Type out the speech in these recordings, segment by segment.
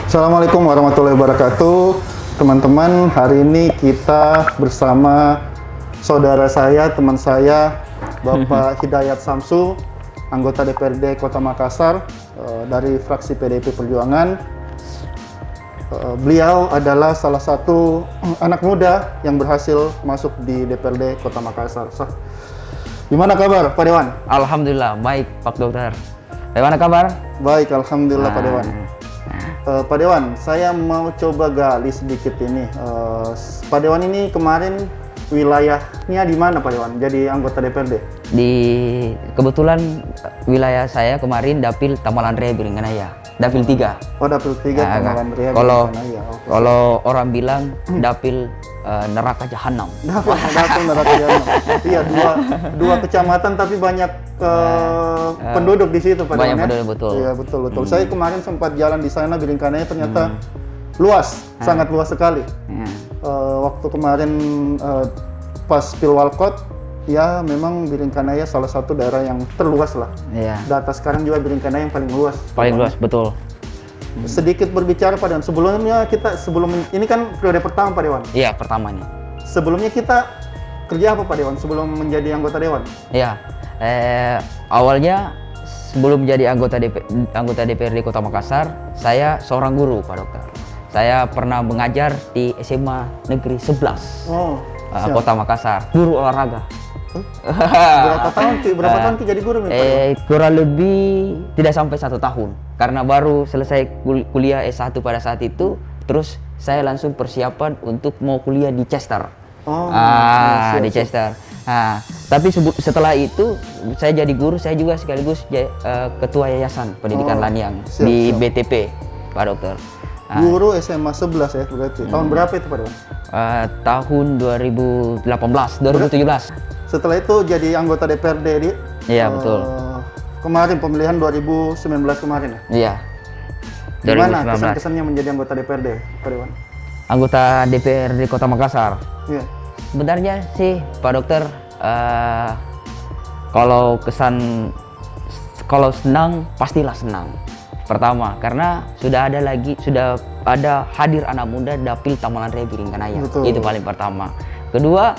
Assalamualaikum warahmatullahi wabarakatuh. Teman-teman, hari ini kita bersama saudara saya, teman saya, Bapak Hidayat Samsu, anggota DPRD Kota Makassar dari fraksi PDIP Perjuangan. Beliau adalah salah satu anak muda yang berhasil masuk di DPRD Kota Makassar. Gimana kabar, Pak Dewan? Alhamdulillah, baik Pak Dokter. Bagaimana kabar? Baik, Alhamdulillah Pak Dewan. Pak Dewan, saya mau coba gali sedikit ini. Pak Dewan ini kemarin wilayahnya di mana Pak Dewan? Jadi anggota DPRD? Kebetulan wilayah saya kemarin Dapil Tamalan Rea Biringkanaya, Dapil 3. Oh, Dapil 3 Tamalan Rea Biringkanaya. Kalau orang bilang Dapil neraka jahanam. Dapil neraka jahanam. Iya, dua kecamatan tapi banyak penduduk di situ Pak Dewan. Banyak penduduk, betul. Iya, betul. Saya kemarin sempat jalan di sana Biringkanaya, ternyata luas, sangat luas sekali. Waktu kemarin pas Pilwalkot, ya memang Biringkanaya salah satu daerah yang terluas lah. Iya. Data sekarang juga Biringkanaya yang paling luas. Paling luas, betul. Sedikit berbicara Pak Dewan, sebelum ini kan periode pertama Pak Dewan. Iya, pertamanya. Sebelumnya kita kerja apa Pak Dewan sebelum menjadi anggota Dewan? Iya, awalnya sebelum menjadi anggota DPRD Kota Makassar, saya seorang guru Pak Dokter. Saya pernah mengajar di SMA Negeri 11 Kota Makassar, guru olahraga. Berapa tahun jadi guru nih Pak Dewan? Kurang lebih tidak sampai 1 tahun, karena baru selesai kuliah S1 pada saat itu, terus saya langsung persiapan untuk mau kuliah di Chester. Di Chester. Tapi setelah itu saya jadi guru, saya juga sekaligus ketua Yayasan Pendidikan Lanyang di BTP, Pak Dokter. Guru SMA 11 ya berarti. Tahun berapa itu Pak Dewan? Tahun 2017. Setelah itu jadi anggota DPRD di? Iya, betul. Kemarin pemilihan 2019 kemarin ya? Iya. Gimana kesan-kesannya menjadi anggota DPRD, Pak Dewan? Anggota DPRD Kota Makassar. Iya. Sebenarnya sih Pak Dokter, kalau senang pastilah senang. Pertama, karena sudah ada hadir anak muda Dapil Tamalan Rea Biringkanaya. Itu paling pertama. Kedua,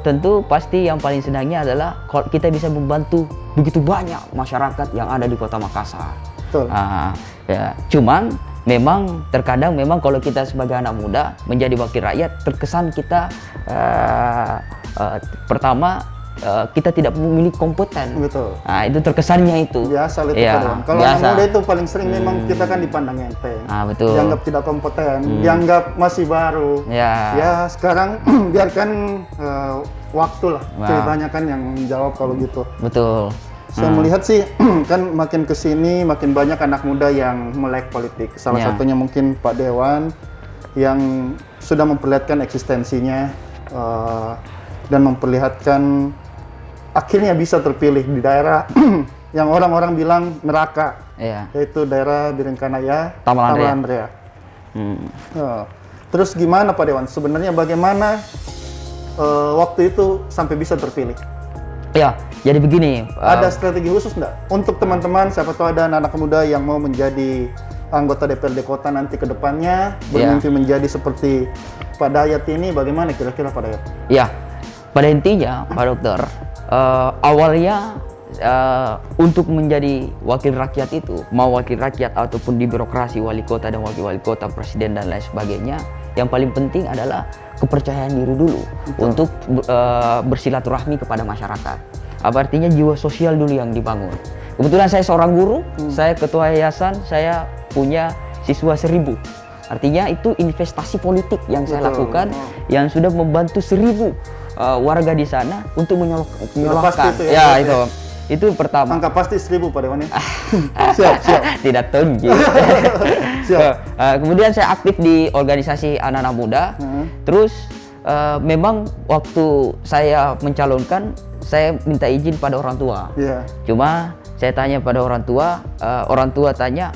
tentu pasti yang paling senangnya adalah kalau kita bisa membantu begitu banyak masyarakat yang ada di Kota Makassar. Betul. Ya, cuman memang terkadang kalau kita sebagai anak muda menjadi wakil rakyat, terkesan kita pertama kita tidak memiliki kompeten. Betul. Itu terkesannya itu. Biasa itu ya, kalau anak muda itu paling sering memang kita kan dipandang enteng. Betul. Dianggap tidak kompeten, dianggap masih baru. Ya sekarang biarkan waktu lah ceritanya kan yang menjawab kalau gitu. Betul. Saya melihat sih kan makin kesini makin banyak anak muda yang melek politik. Salah satunya mungkin Pak Dewan yang sudah memperlihatkan eksistensinya dan memperlihatkan akhirnya bisa terpilih di daerah yang orang-orang bilang neraka, yaitu daerah Biringkanaya, Tamalan Rea. Terus gimana Pak Dewan? Sebenarnya bagaimana waktu itu sampai bisa terpilih? Ya, jadi begini. Ada strategi khusus nggak untuk teman-teman? Siapa tahu ada anak muda yang mau menjadi anggota DPRD Kota nanti ke depannya, bermimpi menjadi seperti Pak Dayat ini. Bagaimana kira-kira Pak Dayat? Ya, pada intinya Pak Dokter, awalnya untuk menjadi wakil rakyat itu, mau wakil rakyat ataupun di birokrasi, wali kota dan wakil wali kota, presiden dan lain sebagainya, yang paling penting adalah kepercayaan diri dulu. Untuk bersilaturahmi kepada masyarakat. Apa artinya jiwa sosial dulu yang dibangun. Kebetulan saya seorang guru, saya ketua yayasan, saya punya siswa 1000. Artinya itu investasi politik yang saya lakukan, yang sudah membantu 1000 warga di sana untuk menyolokkan. Itu pertama. Angka pasti 1000 Pak Dewan ya. Siap. Tidak tinggi. Kemudian saya aktif di organisasi anak-anak muda. Terus memang waktu saya mencalonkan, saya minta izin pada orang tua. Cuma saya tanya pada orang tua tanya,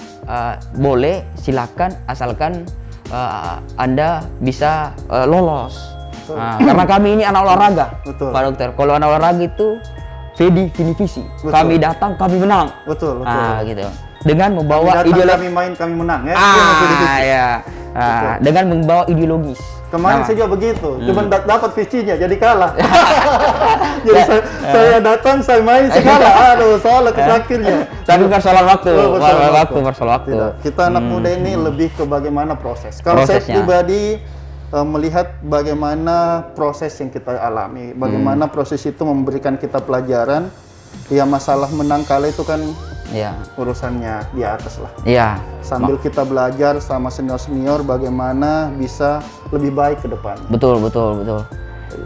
boleh silakan asalkan Anda bisa lolos. Karena kami ini anak olahraga, Pak Dokter. Kalau anak olahraga itu vidi vini visi. Kami datang, kami menang. Betul. Gitu. dengan membawa Datang ideologi. kami main, kami menang ya. Itu maksud itu. Ya. Dengan membawa ideologis. Kemarin saya juga begitu, cuma dapat visinya jadi kalah. Jadi saya datang, saya main, saya kalah. Aduh, soalnya kesakirnya. Tapi persoalan waktu, persoalan waktu. Tidak. Kita anak muda ini lebih ke bagaimana proses. Kalau saya pribadi melihat bagaimana proses yang kita alami, bagaimana proses itu memberikan kita pelajaran. Ya masalah menang kalah itu kan urusannya di atas lah. Iya. Sambil kita belajar sama senior-senior bagaimana bisa lebih baik ke depan. Betul.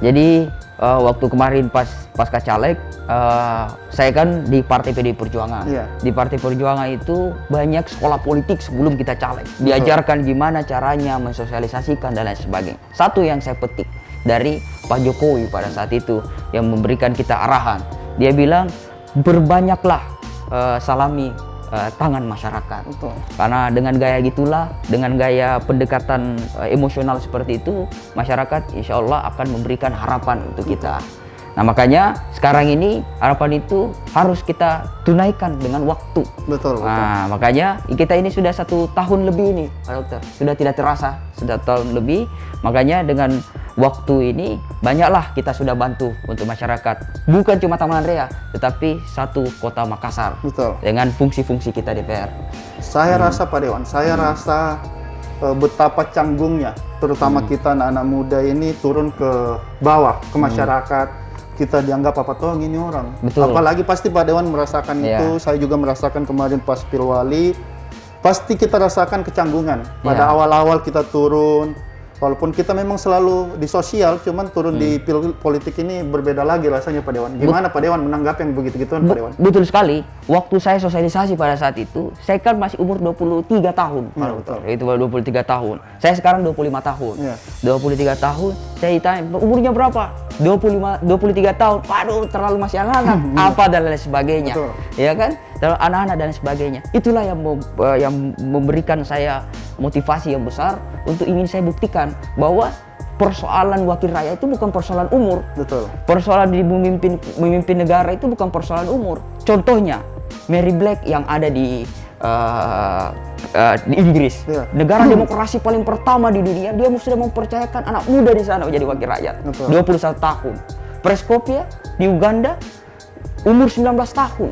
Jadi waktu kemarin pasca caleg, saya kan di Partai PD Perjuangan. Iya. Di Partai Perjuangan itu banyak sekolah politik sebelum kita caleg. Diajarkan gimana caranya mensosialisasikan dan lain sebagainya. Satu yang saya petik dari Pak Jokowi pada saat itu yang memberikan kita arahan. Dia bilang berbanyaklah salami tangan masyarakat. Betul. Karena dengan gaya gitulah, dengan gaya pendekatan emosional seperti itu, masyarakat insya Allah akan memberikan harapan untuk kita. Nah makanya sekarang ini harapan itu harus kita tunaikan dengan waktu. Betul. Nah makanya kita ini sudah 1 tahun lebih nih Pak Dokter, sudah tidak terasa, sudah tahun lebih. Makanya dengan waktu ini banyaklah kita sudah bantu untuk masyarakat. Bukan cuma Taman Rea, tetapi satu kota Makassar. Betul. Dengan fungsi-fungsi kita DPR. Saya rasa Pak Dewan, saya rasa betapa canggungnya, terutama kita anak-anak muda ini turun ke bawah, ke masyarakat. Kita dianggap apa toh ini orang. Betul. Apalagi pasti Pak Dewan merasakan itu, saya juga merasakan kemarin pas Pilwali. Pasti kita rasakan kecanggungan. Pada awal-awal kita turun, walaupun kita memang selalu di sosial, cuman turun di politik ini berbeda lagi rasanya Pak Dewan. Gimana Pak Dewan menanggapi yang begitu-gituan Pak Dewan? Betul sekali. Waktu saya sosialisasi pada saat itu, saya kan masih umur 23 tahun. Itu baru 23 tahun. Saya sekarang 25 tahun. 23 tahun, saya ditanya, umurnya berapa? 23 tahun. Waduh, terlalu masih anak-anak. Apa dan lain sebagainya. Betul. Ya kan? Terlalu anak-anak dan sebagainya. Itulah yang memberikan saya motivasi yang besar untuk ingin saya buktikan bahwa persoalan wakil rakyat itu bukan persoalan umur. Betul. Persoalan di memimpin negara itu bukan persoalan umur. Contohnya Mary Black yang ada di Inggris, negara demokrasi paling pertama di dunia, dia sudah mempercayakan anak muda di sana menjadi wakil rakyat. Betul. 21 tahun. Prescopia di Uganda umur 19 tahun.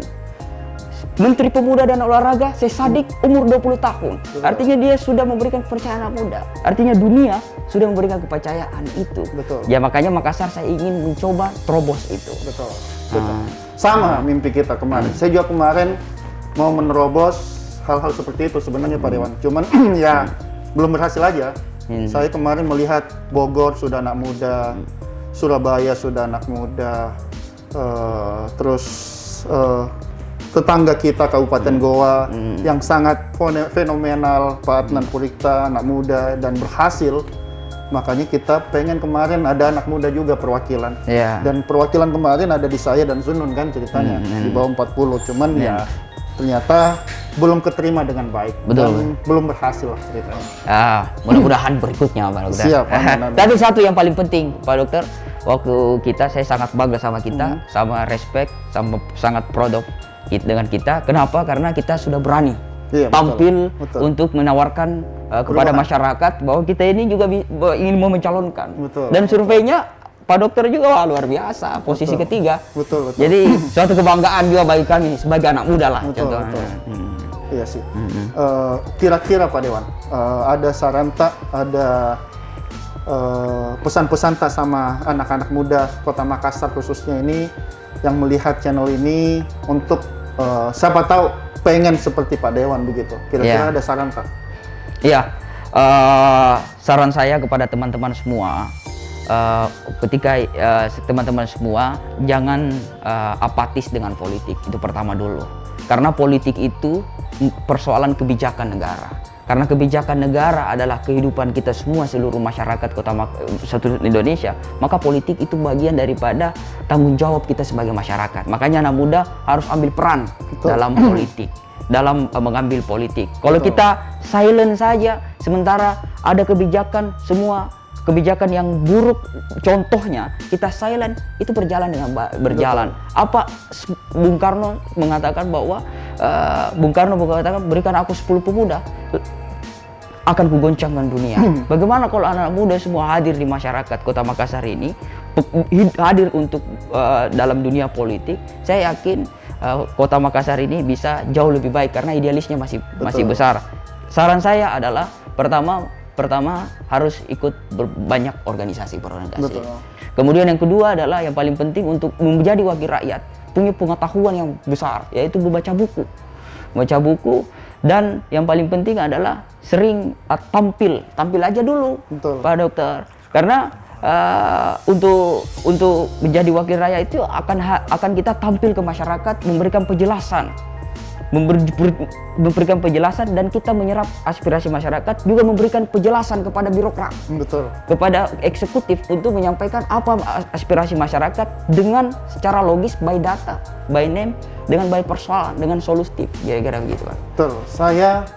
Menteri Pemuda dan Olahraga Sesadik umur 20 tahun. Artinya dia sudah memberikan kepercayaan anak muda. Artinya dunia sudah memberikan kepercayaan itu. Betul. Ya makanya Makassar saya ingin mencoba terobos itu. Betul. Sama mimpi kita kemarin. Saya juga kemarin mau menerobos hal-hal seperti itu sebenarnya Pak Dewan. Cuman ya belum berhasil aja. Saya kemarin melihat Bogor sudah anak muda, Surabaya sudah anak muda, terus tetangga kita Kabupaten Goa yang sangat fenomenal, Pak Adnan Purikta, anak muda dan berhasil. Makanya kita pengen kemarin ada anak muda juga perwakilan. Dan perwakilan kemarin ada di saya dan Zunun kan ceritanya di bawah 40. Cuman ya ternyata belum keterima dengan baik. Dan belum berhasil lah ceritanya. Mudah-mudahan berikutnya Pak Dokter. Siap. Tadi satu yang paling penting Pak Dokter, waktu kita saya sangat bangga sama kita, sama respect, sama sangat proud of dengan kita. Kenapa? Karena kita sudah berani tampil untuk menawarkan kepada masyarakat bahwa kita ini juga ingin mau mencalonkan. Dan surveinya Pak Dokter juga luar biasa, posisi ketiga. Jadi suatu kebanggaan juga bagi kami sebagai anak muda lah. Iya sih. Kira-kira Pak Dewan, ada saran tak, ada pesan-pesan tak sama anak-anak muda Kota Makassar khususnya ini yang melihat channel ini untuk siapa tahu pengen seperti Pak Dewan begitu. Kira-kira ada saran tak? Iya, saran saya kepada teman-teman semua, ketika teman-teman semua jangan apatis dengan politik, itu pertama dulu. Karena politik itu persoalan kebijakan negara. Karena kebijakan negara adalah kehidupan kita semua, seluruh masyarakat satu Indonesia, maka politik itu bagian daripada tanggung jawab kita sebagai masyarakat. Makanya anak muda harus ambil peran dalam politik, dalam mengambil politik. Kalau kita silent saja, sementara ada kebijakan semua kebijakan yang buruk, contohnya kita silent, itu berjalan dengan berjalan. Apa Bung Karno mengatakan bahwa berikan aku 10 pemuda akan kugoncangkan dunia. Bagaimana kalau anak muda semua hadir di masyarakat Kota Makassar ini, hadir untuk dalam dunia politik? Saya yakin Kota Makassar ini bisa jauh lebih baik karena idealisnya masih besar. Saran saya adalah pertama harus ikut banyak organisasi. Betul. Kemudian yang kedua adalah yang paling penting untuk menjadi wakil rakyat, punya pengetahuan yang besar, yaitu membaca buku. Dan yang paling penting adalah sering tampil aja dulu. Betul. Pak Dokter. Karena untuk menjadi wakil rakyat itu akan kita tampil ke masyarakat, memberikan penjelasan dan kita menyerap aspirasi masyarakat, juga memberikan penjelasan kepada birokrat, Betul. kepada eksekutif untuk menyampaikan apa aspirasi masyarakat dengan secara logis, by data, by name, dengan by persoalan, dengan solutif, kira-kira begitu, Pak. Betul. Saya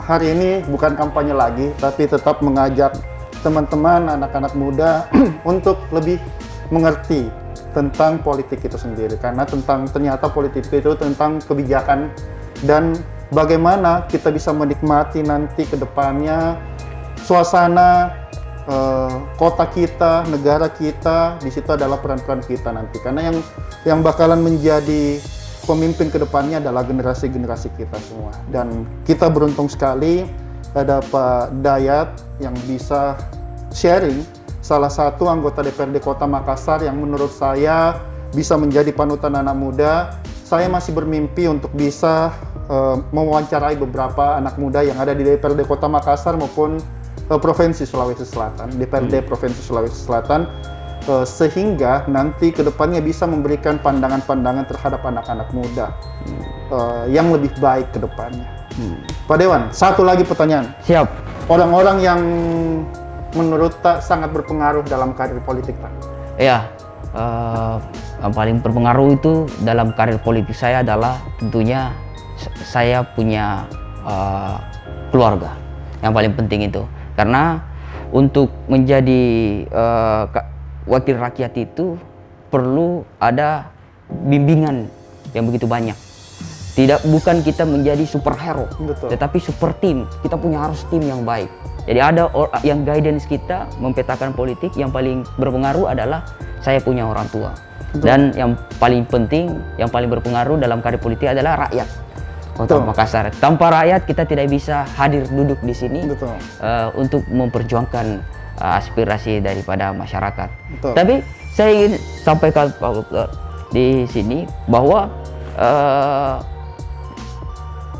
hari ini bukan kampanye lagi, tapi tetap mengajak teman-teman anak-anak muda untuk lebih mengerti tentang politik itu sendiri, karena ternyata politik itu tentang kebijakan dan bagaimana kita bisa menikmati nanti ke depannya suasana kota kita, negara kita. Di situ adalah peran-peran kita nanti, karena yang bakalan menjadi pemimpin ke depannya adalah generasi-generasi kita semua. Dan kita beruntung sekali ada Pak Dayat yang bisa sharing, salah satu anggota DPRD Kota Makassar yang menurut saya bisa menjadi panutan anak muda. Saya masih bermimpi untuk bisa mewawancarai beberapa anak muda yang ada di DPRD Kota Makassar maupun Provinsi Sulawesi Selatan, DPRD Provinsi Sulawesi Selatan, sehingga nanti kedepannya bisa memberikan pandangan-pandangan terhadap anak-anak muda yang lebih baik ke depannya. Pak Dewan, satu lagi pertanyaan. Siap. Orang-orang yang menurut Tak sangat berpengaruh dalam karir politik, Pak. Ya, yang paling berpengaruh itu dalam karir politik saya adalah tentunya saya punya keluarga. Yang paling penting itu, karena untuk menjadi wakil rakyat itu perlu ada bimbingan yang begitu banyak. Bukan kita menjadi superhero, tetapi super tim. Kita harus tim yang baik. Jadi ada yang guidance kita mempetakan politik. Yang paling berpengaruh adalah saya punya orang tua. Dan yang paling penting, yang paling berpengaruh dalam karir politik adalah rakyat Kota Makassar. Tanpa rakyat kita tidak bisa hadir duduk di sini untuk memperjuangkan aspirasi daripada masyarakat. Tapi saya ingin sampaikan Pak Dokter di sini bahwa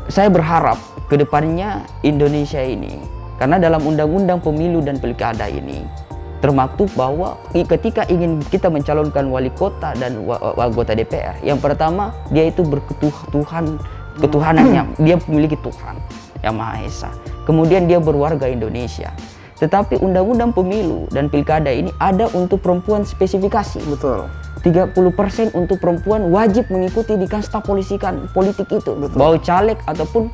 saya berharap ke depannya Indonesia ini, karena dalam undang-undang pemilu dan pilkada ini termaktub bahwa ketika ingin kita mencalonkan wali kota dan anggota DPR, yang pertama dia itu ketuhanannya, dia memiliki Tuhan yang Maha Esa. Kemudian dia berwarga Indonesia. Tetapi undang-undang pemilu dan pilkada ini ada untuk perempuan spesifikasi. 30% untuk perempuan wajib mengikuti di kasta politik itu, baik caleg ataupun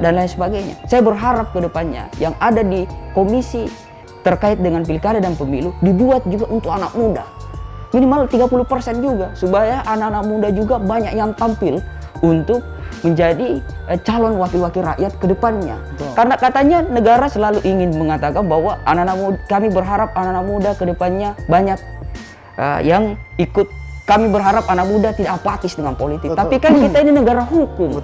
dan lain sebagainya. Saya berharap ke depannya yang ada di komisi terkait dengan pilkada dan pemilu dibuat juga untuk anak muda. Minimal 30% juga, supaya anak-anak muda juga banyak yang tampil untuk menjadi calon wakil-wakil rakyat ke depannya. Karena katanya negara selalu ingin mengatakan bahwa kami berharap anak-anak muda ke depannya banyak yang ikut. Kami berharap anak muda tidak apatis dengan politik. Tapi kan kita ini negara hukum.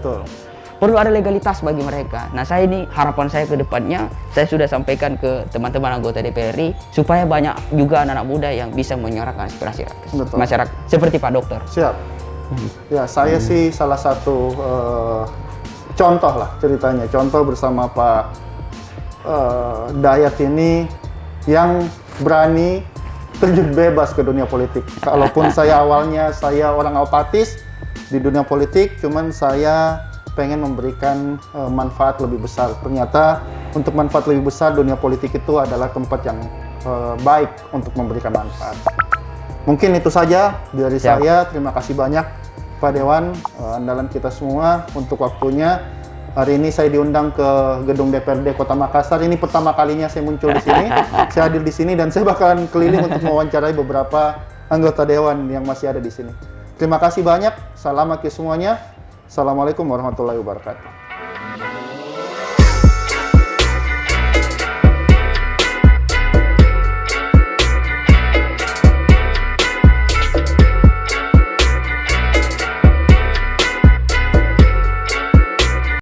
Perlu ada legalitas bagi mereka. Nah, harapan saya ke depannya, saya sudah sampaikan ke teman-teman anggota DPRI supaya banyak juga anak-anak muda yang bisa menyuarakan aspirasi masyarakat seperti Pak Dokter. Siap. Ya, saya sih salah satu contoh lah ceritanya. Contoh bersama Pak Dayat ini yang berani terjun bebas ke dunia politik. Kalaupun saya awalnya orang apatis di dunia politik, cuman saya pengen memberikan manfaat lebih besar. Ternyata untuk manfaat lebih besar, dunia politik itu adalah tempat yang baik untuk memberikan manfaat. Mungkin itu saja dari saya. Terima kasih banyak Pak Dewan, andalan kita semua untuk waktunya. Hari ini saya diundang ke gedung DPRD Kota Makassar. Ini pertama kalinya saya muncul di sini. Saya hadir di sini dan saya bakalan keliling untuk mewawancarai beberapa anggota dewan yang masih ada di sini. Terima kasih banyak. Salam semuanya. Assalamualaikum warahmatullahi wabarakatuh.